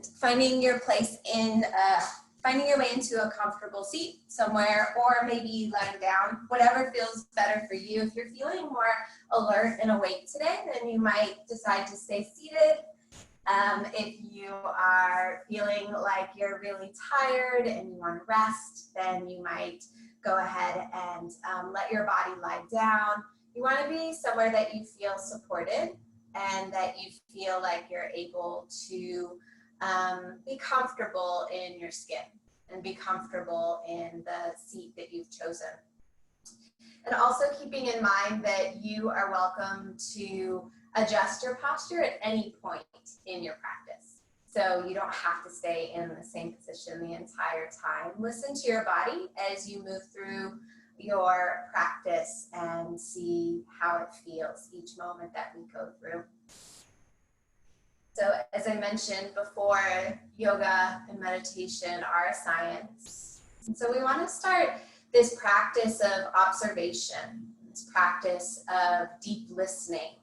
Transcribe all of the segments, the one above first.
And finding your place in, finding your way into a comfortable seat somewhere, or maybe lying down, whatever feels better for you. If you're feeling more alert and awake today, then you might decide to stay seated. If you are feeling like you're really tired and you want to rest, then you might go ahead and let your body lie down. You want to be somewhere that you feel supported and that you feel like you're able to be comfortable in your skin and be comfortable in the seat that you've chosen. And also keeping in mind that you are welcome to adjust your posture at any point in your practice. So you don't have to stay in the same position the entire time. Listen to your body as you move through your practice and see how it feels each moment that we go through. So as I mentioned before, yoga and meditation are a science. And so we want to start this practice of observation, this practice of deep listening,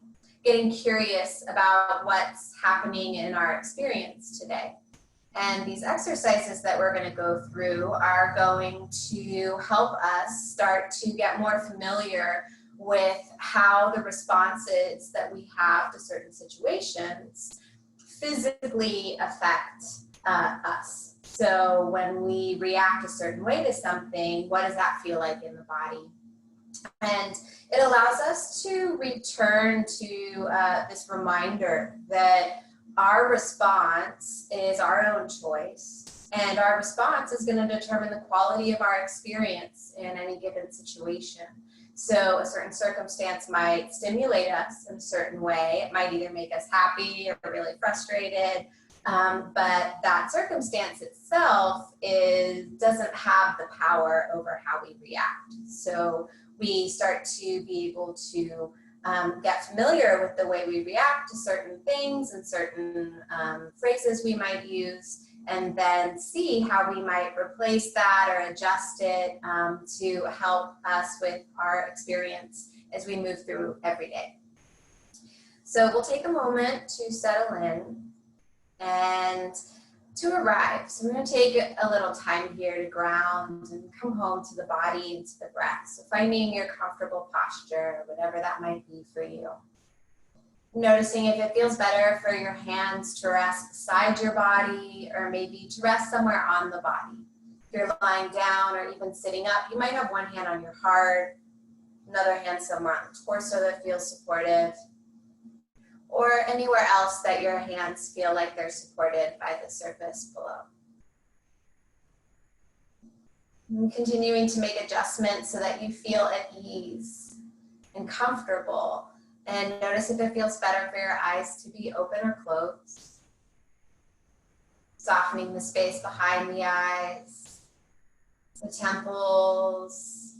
getting curious about what's happening in our experience today. And these exercises that we're going to go through are going to help us start to get more familiar with how the responses that we have to certain situations physically affect us. So when we react a certain way to something, what does that feel like in the body? And it allows us to return to this reminder that our response is our own choice, and our response is going to determine the quality of our experience in any given situation. So a certain circumstance might stimulate us in a certain way. It might either make us happy or really frustrated, but that circumstance itself doesn't have the power over how we react. So we start to be able to get familiar with the way we react to certain things and certain phrases we might use, and then see how we might replace that or adjust it to help us with our experience as we move through every day. So we'll take a moment to settle in and to arrive. So I'm going to take a little time here to ground and come home to the body and to the breath. So finding your comfortable posture, whatever that might be for you. Noticing if it feels better for your hands to rest beside your body, or maybe to rest somewhere on the body. If you're lying down or even sitting up, you might have one hand on your heart, another hand somewhere on the torso that feels supportive, or anywhere else that your hands feel like they're supported by the surface below. And continuing to make adjustments so that you feel at ease and comfortable. And notice if it feels better for your eyes to be open or closed. Softening the space behind the eyes, the temples,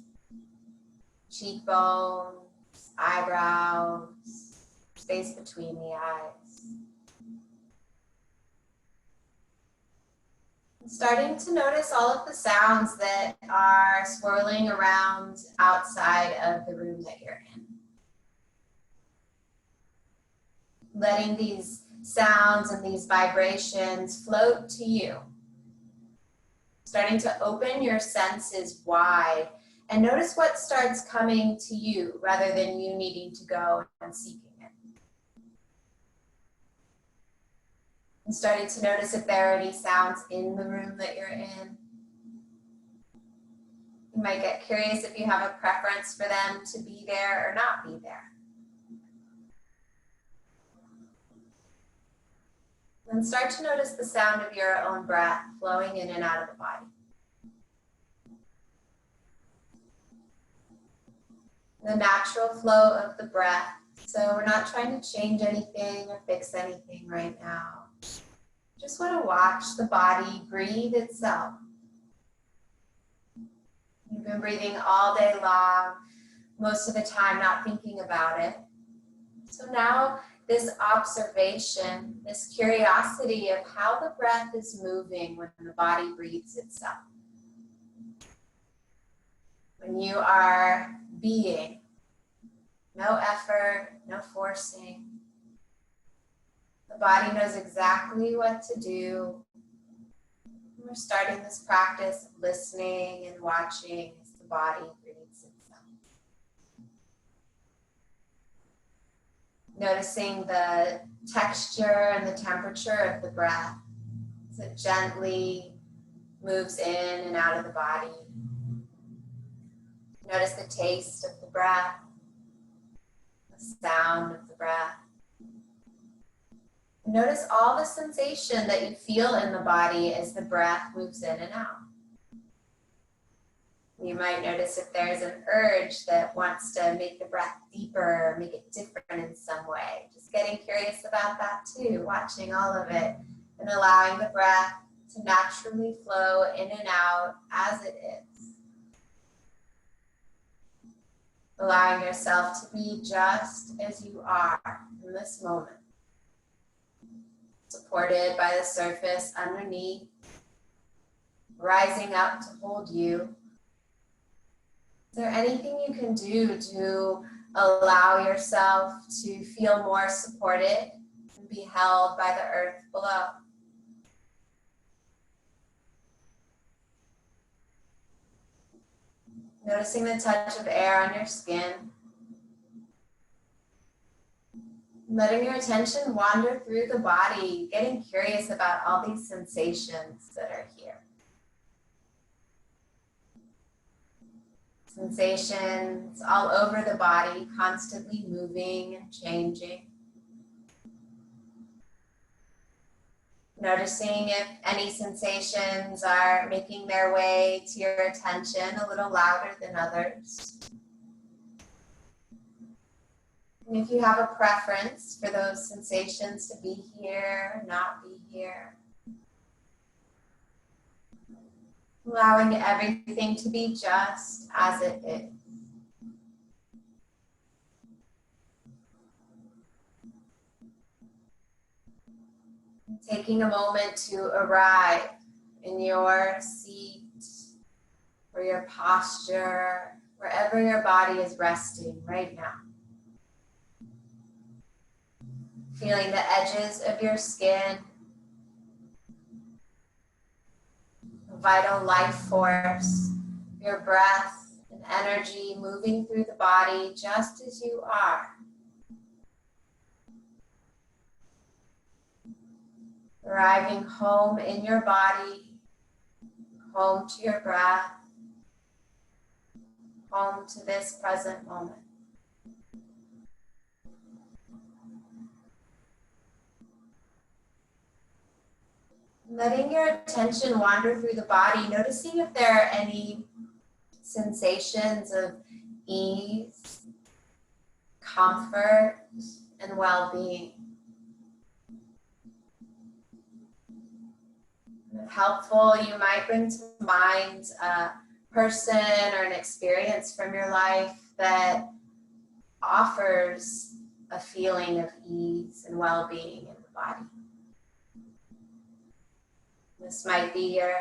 cheekbones, eyebrows, space between the eyes. Starting to notice all of the sounds that are swirling around outside of the room that you're in. Letting these sounds and these vibrations float to you. Starting to open your senses wide and notice what starts coming to you rather than you needing to go and seeking it. And starting to notice if there are any sounds in the room that you're in. You might get curious if you have a preference for them to be there or not be there. And start to notice the sound of your own breath flowing in and out of the body. The natural flow of the breath. So we're not trying to change anything or fix anything right now. Just want to watch the body breathe itself. You've been breathing all day long, most of the time not thinking about it. So now this observation, this curiosity of how the breath is moving when the body breathes itself. When you are being, no effort, no forcing, The body knows exactly what to do. We're starting this practice of listening and watching as the body breathes itself. Noticing the texture and the temperature of the breath as it gently moves in and out of the body. Notice the taste of the breath, the sound of the breath. Notice all the sensation that you feel in the body as the breath moves in and out. You might notice if there's an urge that wants to make the breath deeper, make it different in some way. Just getting curious about that too, watching all of it and allowing the breath to naturally flow in and out as it is. Allowing yourself to be just as you are in this moment. Supported by the surface underneath, rising up to hold you. Is there anything you can do to allow yourself to feel more supported and be held by the earth below? Noticing the touch of air on your skin. Letting your attention wander through the body, getting curious about all these sensations that are here. Sensations all over the body, constantly moving and changing. Noticing if any sensations are making their way to your attention a little louder than others. And if you have a preference for those sensations to be here or not be here. Allowing everything to be just as it is. Taking a moment to arrive in your seat or your posture, wherever your body is resting right now. Feeling the edges of your skin, the vital life force, your breath and energy moving through the body just as you are. Arriving home in your body, home to your breath, home to this present moment. Letting your attention wander through the body, noticing if there are any sensations of ease, comfort, and well-being. If helpful, you might bring to mind a person or an experience from your life that offers a feeling of ease and well-being in the body. This might be your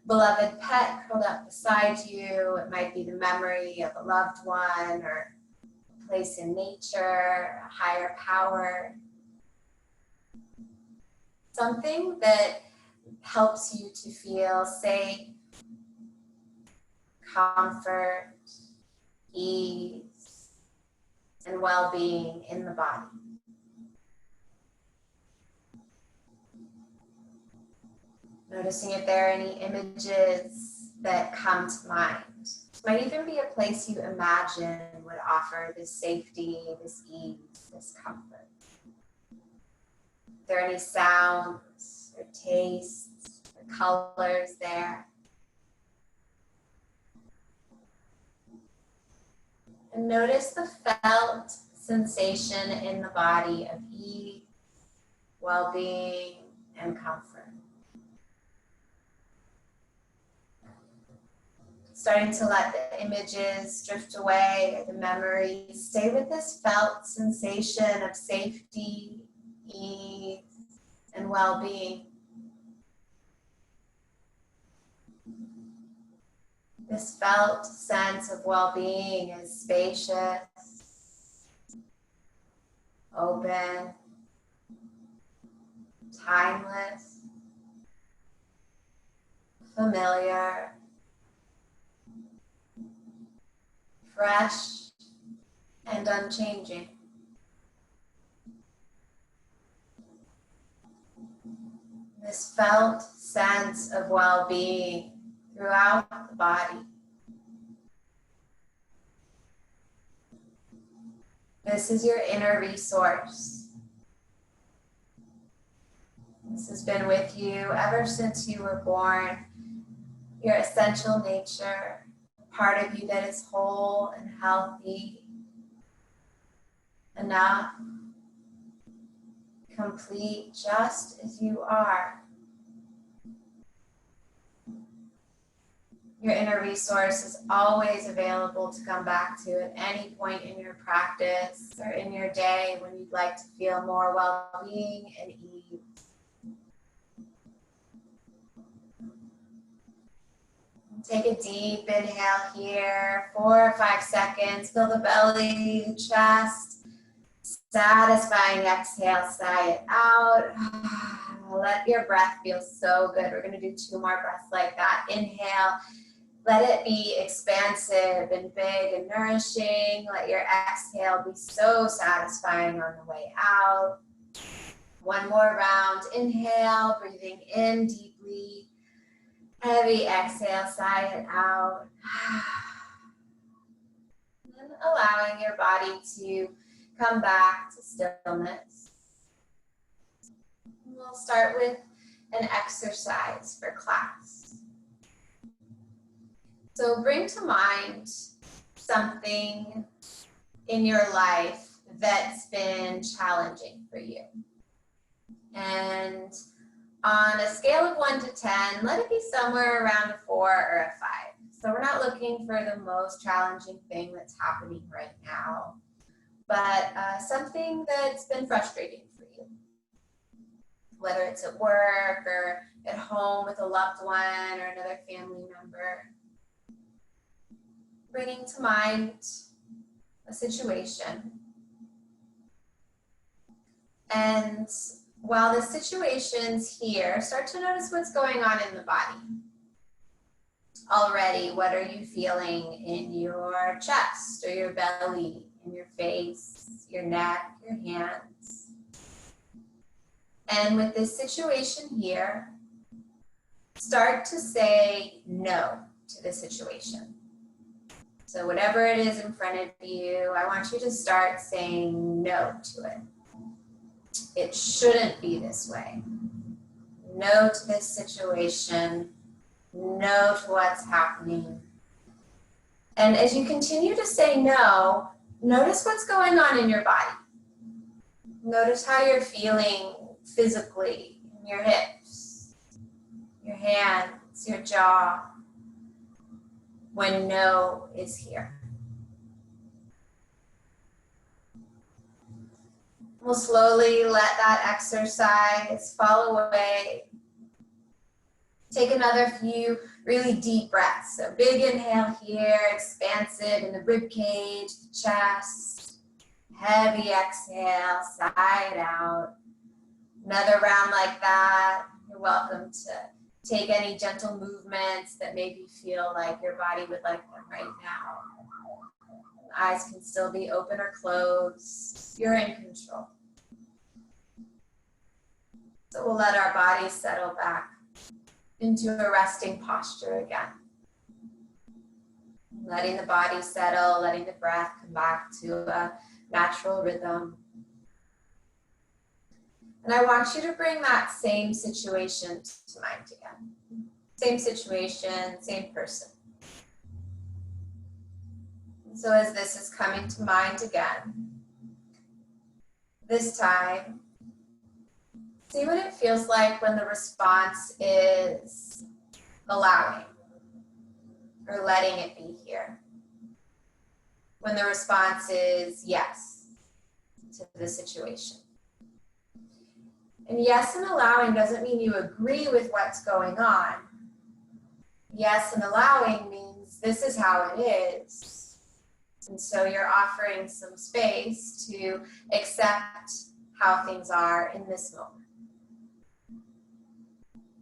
beloved pet curled up beside you. It might be the memory of a loved one or a place in nature, a higher power. Something that helps you to feel safe, comfort, ease, and well-being in the body. Noticing if there are any images that come to mind. This might even be a place you imagine would offer this safety, this ease, this comfort. If there are any sounds or tastes or colors there. And notice the felt sensation in the body of ease, well-being, and comfort. Starting to let the images drift away, the memories. Stay with this felt sensation of safety, ease, and well-being. This felt sense of well-being is spacious, open, timeless, familiar, fresh, and unchanging. This felt sense of well-being throughout the body. This is your inner resource. This has been with you ever since you were born. Your essential nature, part of you that is whole and healthy, enough, complete just as you are. Your inner resource is always available to come back to at any point in your practice or in your day when you'd like to feel more well-being and ease. Take a deep inhale here, 4 or 5 seconds. Fill the belly, the chest. Satisfying exhale, sigh it out. Let your breath feel so good. We're going to do 2 more breaths like that. Inhale. Let it be expansive and big and nourishing. Let your exhale be so satisfying on the way out. 1 more round. Inhale, breathing in deeply. Heavy exhale, sigh it out. And allowing your body to come back to stillness. We'll start with an exercise for class. So bring to mind something in your life that's been challenging for you. And on a scale of 1 to 10, let it be somewhere around a 4 or a 5. So we're not looking for the most challenging thing that's happening right now, but something that's been frustrating for you. Whether it's at work or at home with a loved one or another family member. Bringing to mind a situation. And while the situation's here, start to notice what's going on in the body. Already, what are you feeling in your chest or your belly, in your face, your neck, your hands? And with this situation here, start to say no to the situation. So whatever it is in front of you, I want you to start saying no to it. It shouldn't be this way. No to this situation. No to what's happening. And as you continue to say no, notice what's going on in your body. Notice how you're feeling physically in your hips, your hands, your jaw, when no is here. We'll slowly let that exercise fall away. Take another few really deep breaths. So big inhale here, expansive in the rib cage, the chest. Heavy exhale, sigh it out. Another round like that. You're welcome to take any gentle movements that maybe feel like your body would like them right now. Eyes can still be open or closed. You're in control. So we'll let our bodies settle back into a resting posture again. Letting the body settle, letting the breath come back to a natural rhythm. And I want you to bring that same situation to mind again. Same situation, same person. So as this is coming to mind again, this time, see what it feels like when the response is allowing or letting it be here. When the response is yes to the situation. And yes and allowing doesn't mean you agree with what's going on. Yes and allowing means this is how it is. And so you're offering some space to accept how things are in this moment.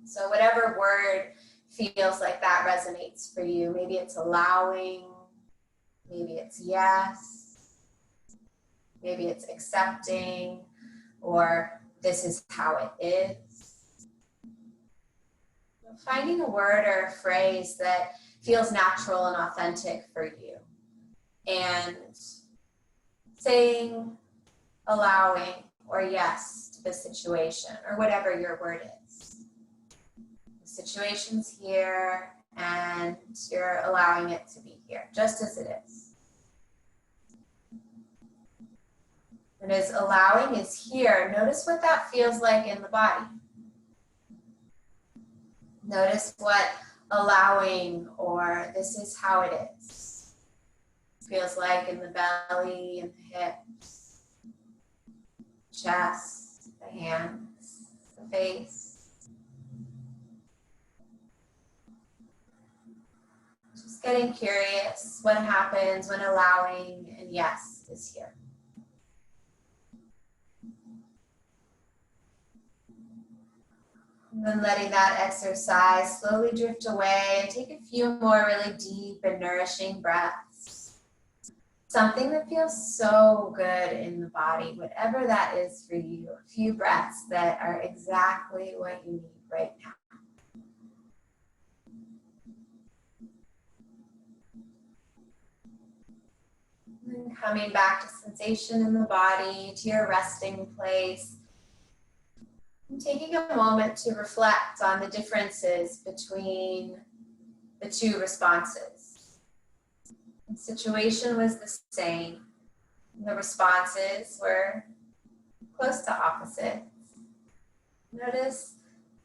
So whatever word feels like that resonates for you. Maybe it's allowing, maybe it's yes, maybe it's accepting, or this is how it is. Finding a word or a phrase that feels natural and authentic for you, and saying allowing or yes to the situation, or whatever your word is. The situation's here and you're allowing it to be here, just as it is. And as allowing is here, notice what that feels like in the body. Notice what allowing or this is how it is feels like in the belly and the hips, chest, the hands, the face. Just getting curious what happens when allowing and yes is here. And then letting that exercise slowly drift away and take a few more really deep and nourishing breaths. Something that feels so good in the body, whatever that is for you. A few breaths that are exactly what you need right now. And then coming back to sensation in the body, to your resting place. And taking a moment to reflect on the differences between the two responses. The situation was the same. The responses were close to opposites. Notice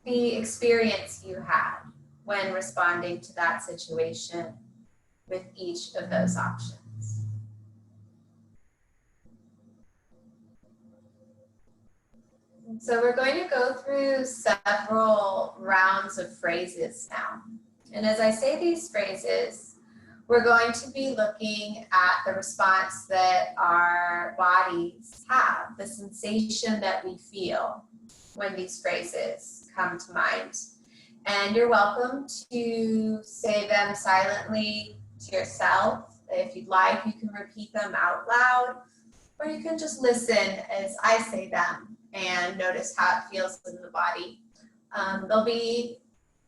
the experience you had when responding to that situation with each of those options. So we're going to go through several rounds of phrases now. And as I say these phrases, we're going to be looking at the response that our bodies have, the sensation that we feel when these phrases come to mind. And you're welcome to say them silently to yourself. If you'd like, you can repeat them out loud, or you can just listen as I say them and notice how it feels in the body. There'll be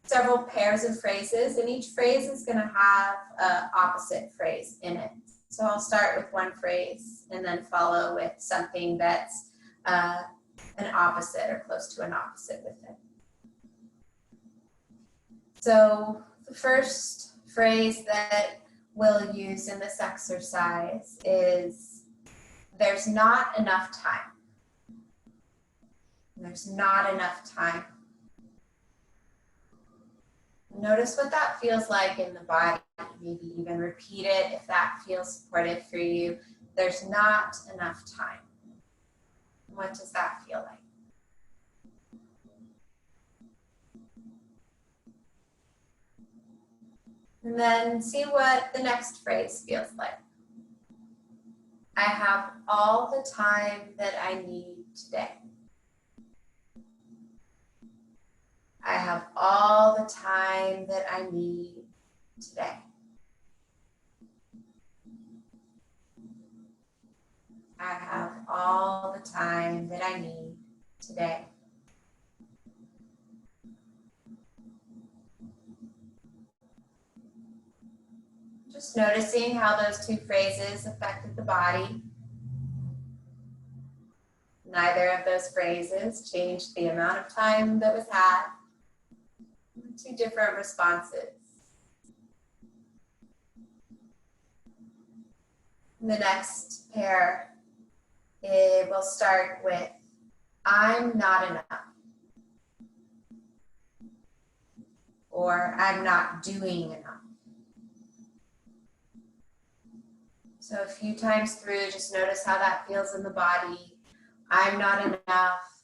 several pairs of phrases, and each phrase is going to have an opposite phrase in it. So I'll start with one phrase and then follow with something that's an opposite or close to an opposite with it. So the first phrase that we'll use in this exercise is, there's not enough time. There's not enough time. Notice what that feels like in the body. Maybe even repeat it if that feels supportive for you. There's not enough time. What does that feel like? And then see what the next phrase feels like. I have all the time that I need today. I have all the time that I need today. I have all the time that I need today. Just noticing how those two phrases affected the body. Neither of those phrases changed the amount of time that was had. Two different responses. The next pair, it will start with, I'm not enough. Or I'm not doing enough. So a few times through, just notice how that feels in the body. I'm not enough.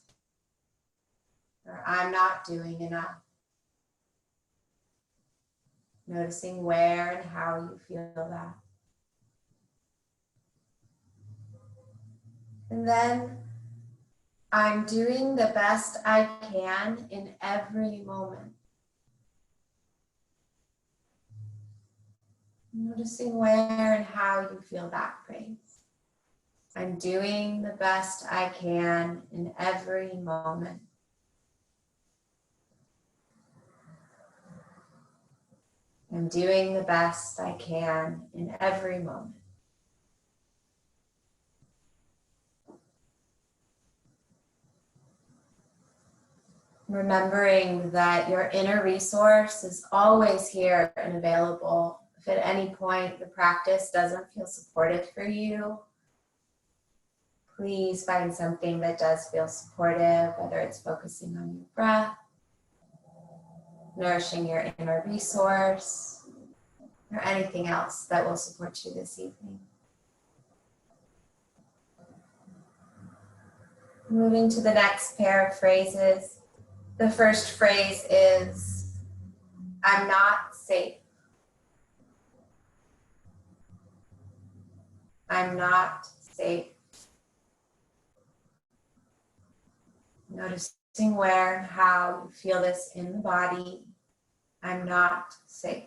Or I'm not doing enough. Noticing where and how you feel that. And then I'm doing the best I can in every moment. Noticing where and how you feel that phrase. I'm doing the best I can in every moment. I'm doing the best I can in every moment. Remembering that your inner resource is always here and available. If at any point the practice doesn't feel supportive for you, please find something that does feel supportive, whether it's focusing on your breath, nourishing your inner resource, or anything else that will support you this evening. Moving to the next pair of phrases. The first phrase is, I'm not safe. I'm not safe. Noticing where and how you feel this in the body. I'm not safe.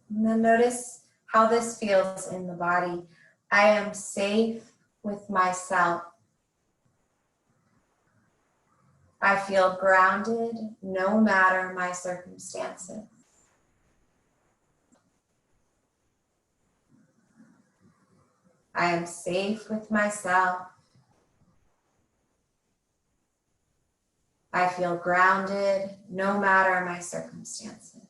And then notice how this feels in the body. I am safe with myself. I feel grounded no matter my circumstances. I am safe with myself. I feel grounded no matter my circumstances.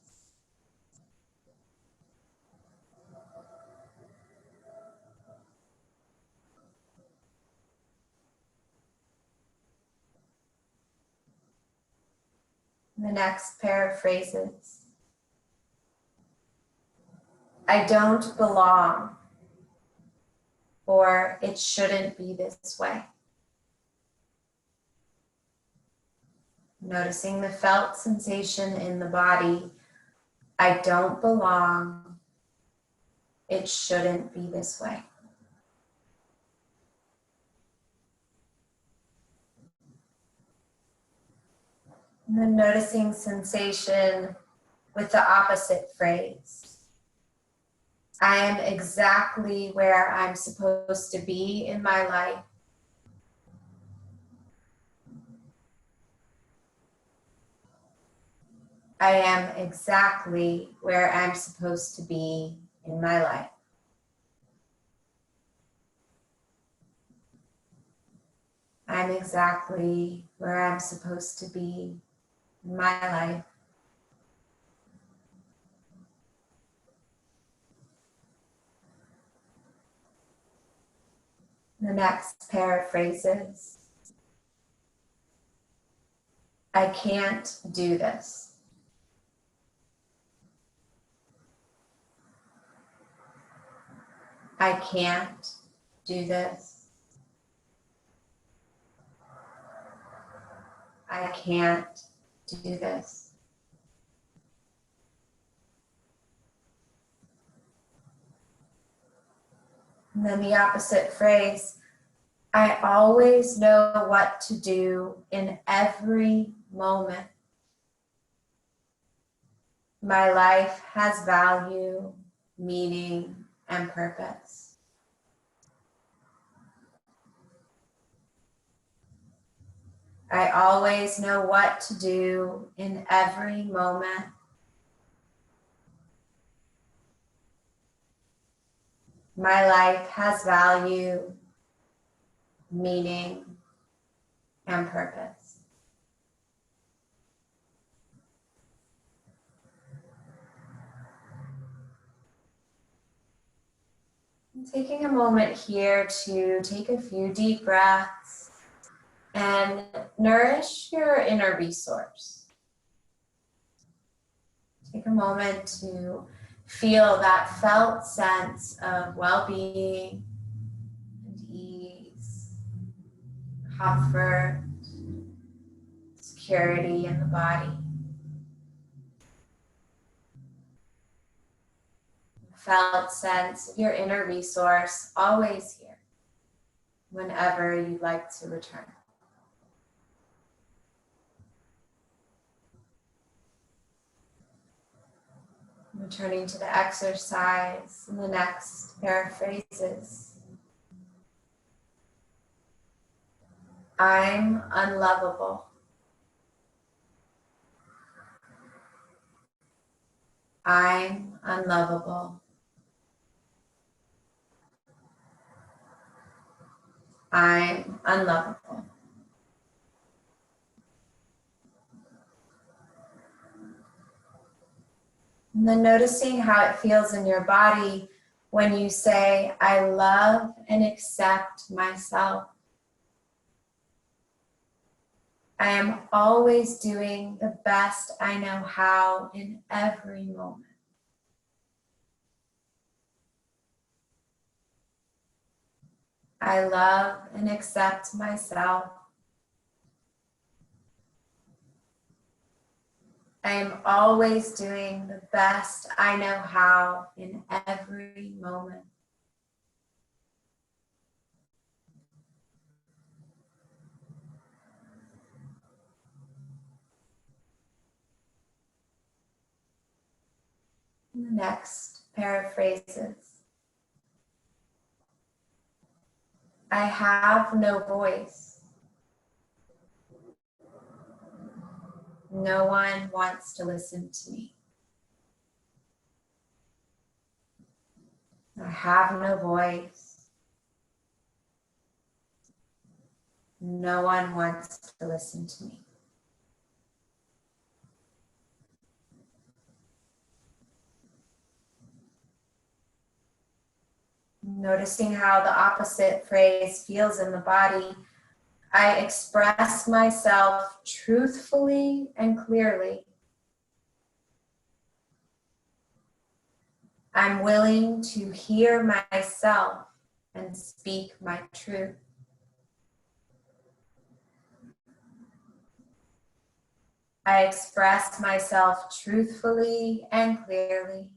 The next pair of phrases. I don't belong, or it shouldn't be this way. Noticing the felt sensation in the body. I don't belong, it shouldn't be this way. And then noticing sensation with the opposite phrase. I am exactly where I'm supposed to be in my life. I am exactly where I'm supposed to be in my life. I'm exactly where I'm supposed to be in my life. The next pair of phrases. I can't do this. I can't do this. I can't do this. And then the opposite phrase, I always know what to do in every moment. My life has value, meaning, and purpose. I always know what to do in every moment. My life has value, meaning, and purpose. And taking a moment here to take a few deep breaths and nourish your inner resource. Take a moment to feel that felt sense of well-being and ease, comfort, security in the body. felt sense of your inner resource, always here, whenever you'd like to return. Returning to the exercise in the next pair of phrases. I'm unlovable. I'm unlovable. I'm unlovable. And then noticing how it feels in your body when you say, I love and accept myself. I am always doing the best I know how in every moment. I love and accept myself. I am always doing the best I know how in every moment. The next pair of phrases. I have no voice. No one wants to listen to me. I have no voice. No one wants to listen to me. Noticing how the opposite phrase feels in the body. I express myself truthfully and clearly. I'm willing to hear myself and speak my truth. I express myself truthfully and clearly.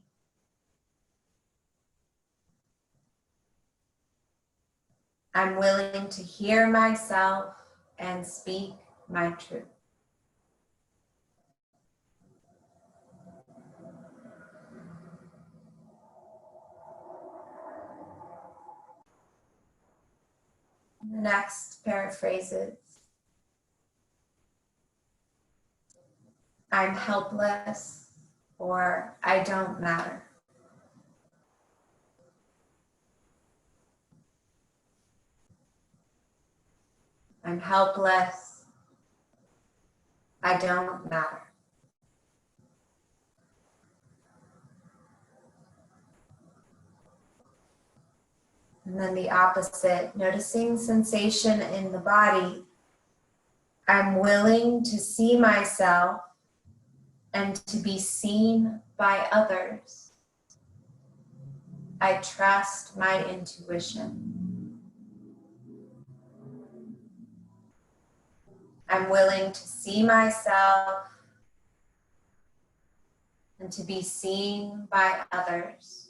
I'm willing to hear myself and speak my truth. The next pair of phrases. I'm helpless, or I don't matter. I'm helpless. I don't matter. And then the opposite, noticing sensation in the body. I'm willing to see myself and to be seen by others. I trust my intuition. I'm willing to see myself and to be seen by others.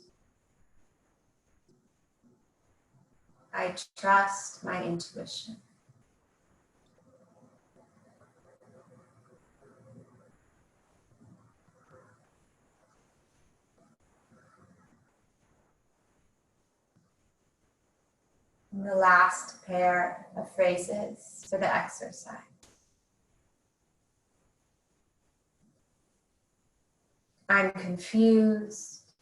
I trust my intuition. And the last pair of phrases for the exercise. I'm confused.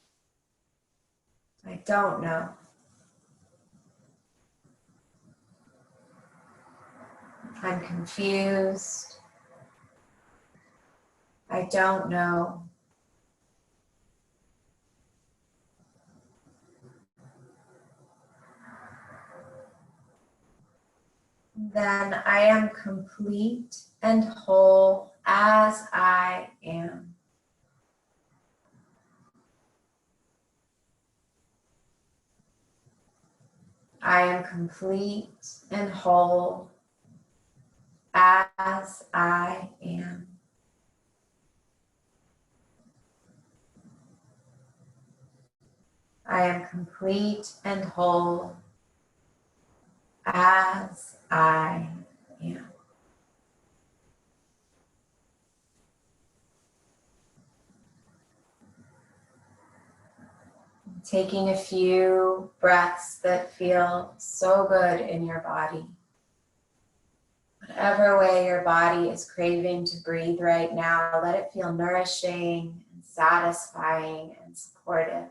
I don't know. I'm confused. I don't know. Then I am complete and whole as I am. I am complete and whole as I am. I am complete and whole as I am. Taking a few breaths that feel so good in your body. Whatever way your body is craving to breathe right now, let it feel nourishing and satisfying and supportive.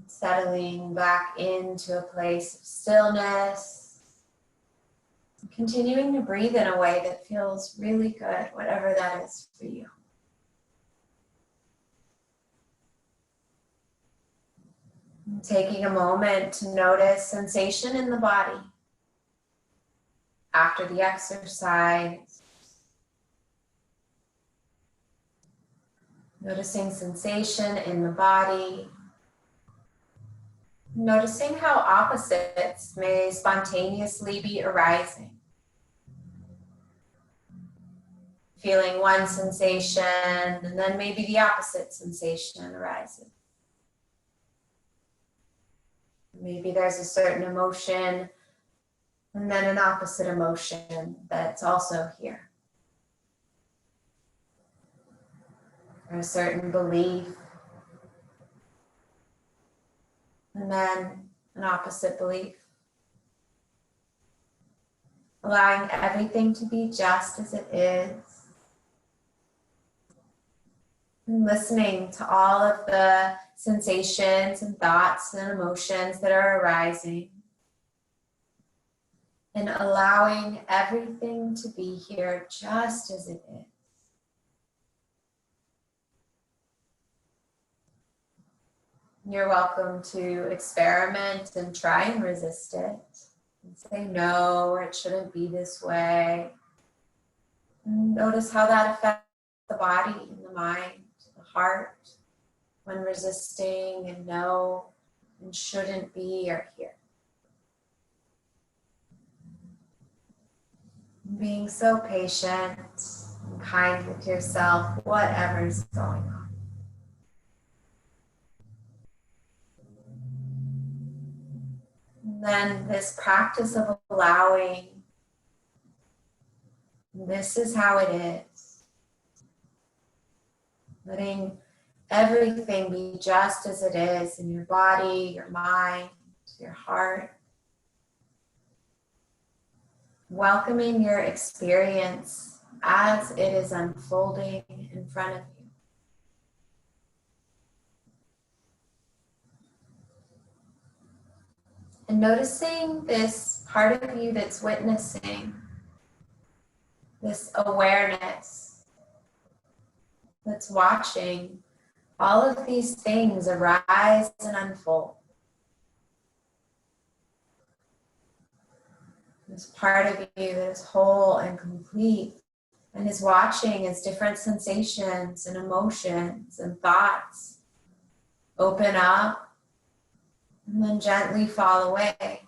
Settling back into a place of stillness. Continuing to breathe in a way that feels really good, whatever that is for you. And taking a moment to notice sensation in the body after the exercise. Noticing sensation in the body. Noticing how opposites may spontaneously be arising. Feeling one sensation and then maybe the opposite sensation arises. Maybe there's a certain emotion and then an opposite emotion that's also here. Or a certain belief and then an opposite belief. Allowing everything to be just as it is. And listening to all of the sensations and thoughts and emotions that are arising. And allowing everything to be here just as it is. You're welcome to experiment and try and resist it. And say no, or it shouldn't be this way. And notice how that affects the body and the mind, the heart, when resisting and no and shouldn't be are here. Being so patient and kind with yourself, whatever's going on. And then this practice of allowing, this is how it is. Letting everything be just as it is in your body, your mind, your heart. Welcoming your experience as it is unfolding in front of you. And noticing this part of you that's witnessing, this awareness that's watching all of these things arise and unfold. This part of you that is whole and complete and is watching as different sensations and emotions and thoughts open up and then gently fall away.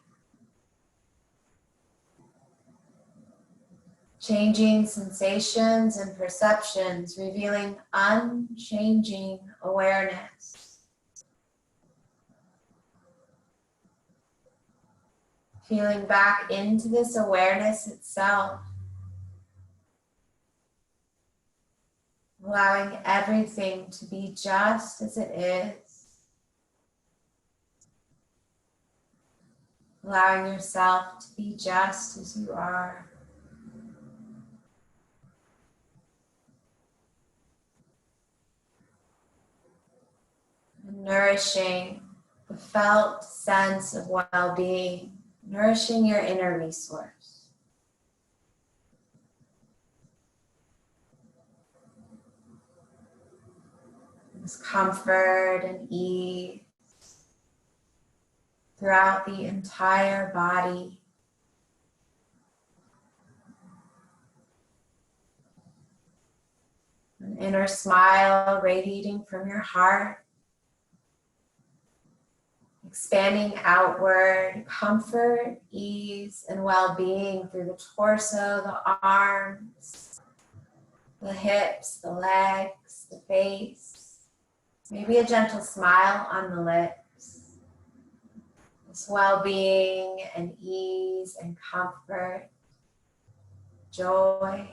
Changing sensations and perceptions, revealing unchanging awareness. Feeling back into this awareness itself. Allowing everything to be just as it is. Allowing yourself to be just as you are. And nourishing the felt sense of well-being, nourishing your inner resource. This comfort and ease throughout the entire body. An inner smile radiating from your heart, expanding outward, comfort, ease, and well-being through the torso, the arms, The hips, the legs, the face. Maybe a gentle smile on the lips. This well-being and ease and comfort, joy.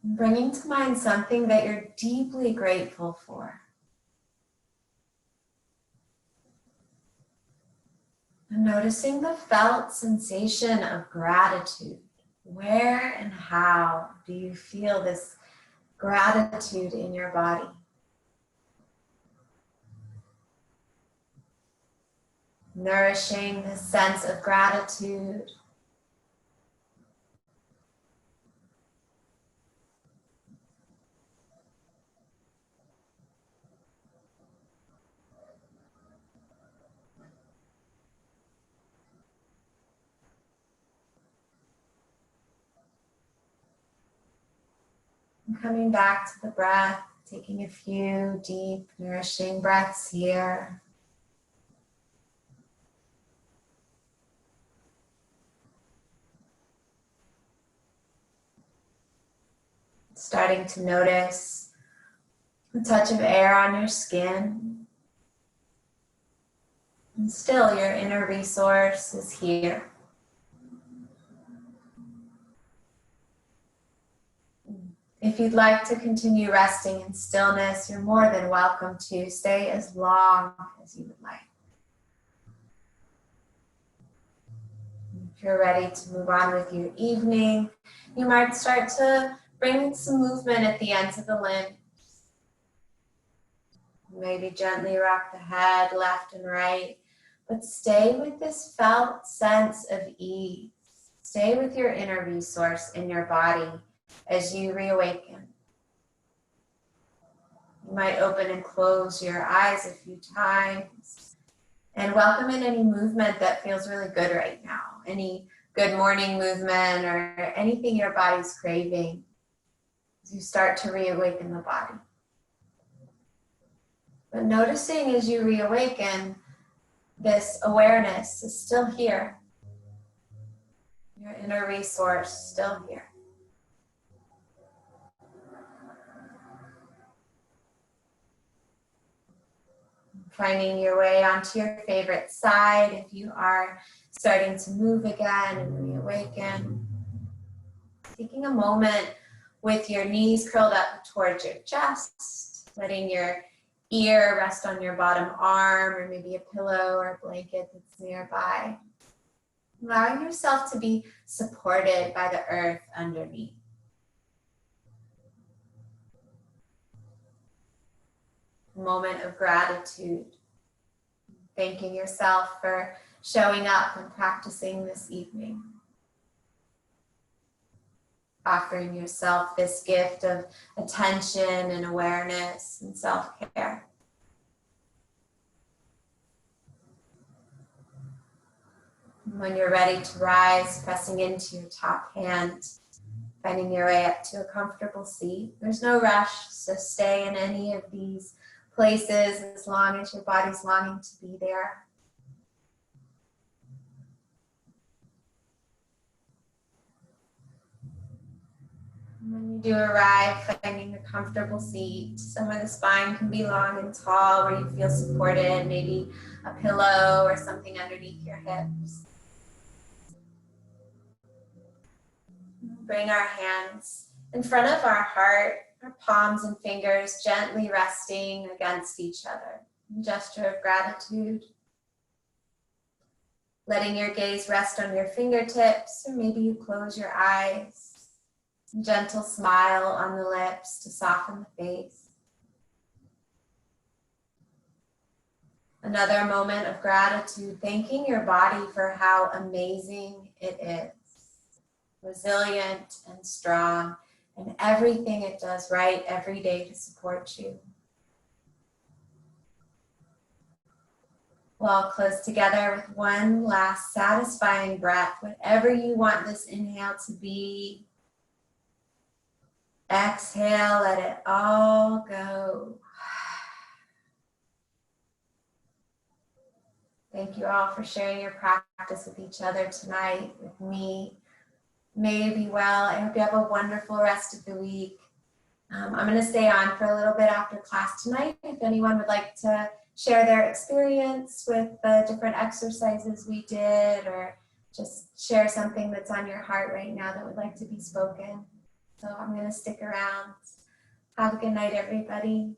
And bringing to mind something that you're deeply grateful for. And noticing the felt sensation of gratitude. Where and how do you feel this gratitude in your body? Nourishing this sense of gratitude. And coming back to the breath, taking a few deep, nourishing breaths here. Starting to notice the touch of air on your skin. And still, your inner resource is here. If you'd like to continue resting in stillness, you're more than welcome to stay as long as you would like. If you're ready to move on with your evening, you might start to bring some movement at the ends of the limbs. Maybe gently rock the head left and right, but stay with this felt sense of ease. Stay with your inner resource in your body as you reawaken. You might open and close your eyes a few times and welcome in any movement that feels really good right now. Any good morning movement or anything your body's craving as you start to reawaken the body. But noticing as you reawaken, this awareness is still here. Your inner resource still here. Finding your way onto your favorite side if you are starting to move again and reawaken. Taking a moment with your knees curled up towards your chest, letting your ear rest on your bottom arm or maybe a pillow or a blanket that's nearby. Allowing yourself to be supported by the earth underneath. Moment of gratitude. Thanking yourself for showing up and practicing this evening. Offering yourself this gift of attention and awareness and self-care. When you're ready to rise, pressing into your top hand, finding your way up to a comfortable seat. There's no rush, so stay in any of these places as long as your body's longing to be there. And when you do arrive, finding a comfortable seat, somewhere the spine can be long and tall, where you feel supported, maybe a pillow or something underneath your hips. Bring our hands in front of our heart, our palms and fingers gently resting against each other. A gesture of gratitude. Letting your gaze rest on your fingertips, or maybe you close your eyes. A gentle smile on the lips to soften the face. Another moment of gratitude, thanking your body for how amazing it is. Resilient and strong, and everything it does right every day to support you. We'll all close together with one last satisfying breath, whatever you want this inhale to be. Exhale, let it all go. Thank you all for sharing your practice with each other tonight, with me. May you be well. I hope you have a wonderful rest of the week. I'm going to stay on for a little bit after class tonight. If anyone would like to share their experience with the different exercises we did, or just share something that's on your heart right now that would like to be spoken. So I'm going to stick around. Have a good night, everybody.